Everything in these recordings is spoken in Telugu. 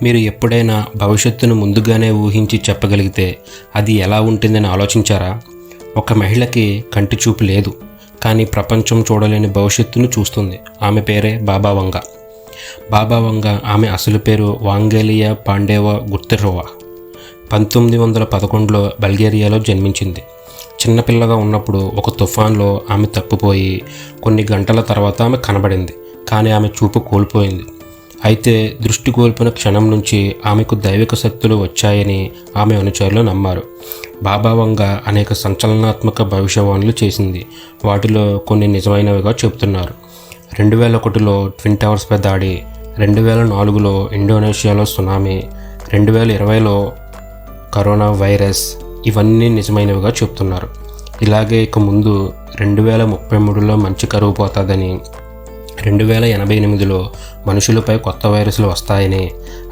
మీరు ఎప్పుడైనా భవిష్యత్తును ముందుగానే ఊహించి చెప్పగలిగితే అది ఎలా ఉంటుందని ఆలోచించారా? ఒక మహిళకి కంటి చూపు లేదు, కానీ ప్రపంచం చూడలేని భవిష్యత్తును చూస్తుంది. ఆమె పేరే బాబా వంగా. బాబా వంగా ఆమె అసలు పేరు వాంగేలియా పాండేవా గుర్తెరోవా. 1911లో బల్గేరియాలో జన్మించింది. చిన్నపిల్లగా ఉన్నప్పుడు ఒక తుఫాన్లో ఆమె తప్పిపోయి కొన్ని గంటల తర్వాత ఆమె కనబడింది, కానీ ఆమె చూపు కోల్పోయింది. అయితే దృష్టి కోల్పోయిన క్షణం నుంచి ఆమెకు దైవిక శక్తులు వచ్చాయని ఆమె అనుచరులు నమ్మారు. బాబా వంగా అనేక సంచలనాత్మక భవిష్యవాణులు చేసింది. వాటిలో కొన్ని నిజమైనవిగా చెబుతున్నారు. 2001లో ట్విన్ టవర్స్పై దాడి, 2004లో ఇండోనేషియాలో సునామీ, 2020లో కరోనా వైరస్, ఇవన్నీ నిజమైనవిగా చెప్తున్నారు. ఇలాగే ఇక ముందు 2033లో మంచి కరువు పోతుందని, 2088లో మనుషులపై కొత్త వైరస్లు వస్తాయని,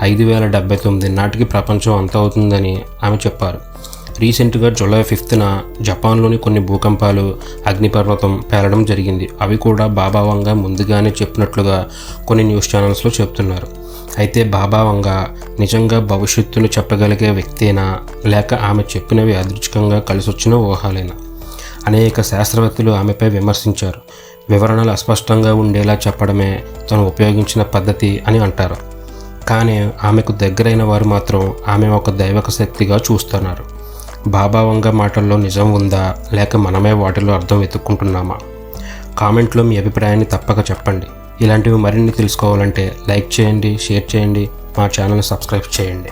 5079 నాటికి ప్రపంచం అంతమవుతుందని ఆమె చెప్పారు. రీసెంట్గా జూలై 5న జపాన్లోని కొన్ని భూకంపాలు, అగ్నిపర్వతం పేలడం జరిగింది. అవి కూడా బాబా వంగా ముందుగానే చెప్పినట్లుగా కొన్ని న్యూస్ ఛానల్స్లో చెప్తున్నారు. అయితే బాబా వంగా నిజంగా భవిష్యత్తును చెప్పగలిగే వ్యక్తేనా, లేక ఆమె చెప్పినవి యాదృచ్ఛికంగా కలిసొచ్చిన ఊహాలేనా? అనేక శాస్త్రవేత్తలు ఆమెపై విమర్శించారు. వివరణలు అస్పష్టంగా ఉండేలా చెప్పడమే తను ఉపయోగించిన పద్ధతి అని అంటారు. కానీ ఆమెకు దగ్గరైన వారు మాత్రం ఆమె ఒక దైవిక శక్తిగా చూస్తున్నారు. బాబా వంగా మాటల్లో నిజం ఉందా, లేక మనమే వాటిలో అర్థం వెతుక్కుంటున్నామా? కామెంట్లో మీ అభిప్రాయాన్ని తప్పక చెప్పండి. ఇలాంటివి మరిన్ని తెలుసుకోవాలంటే లైక్ చేయండి, షేర్ చేయండి, మా ఛానల్ని సబ్స్క్రైబ్ చేయండి.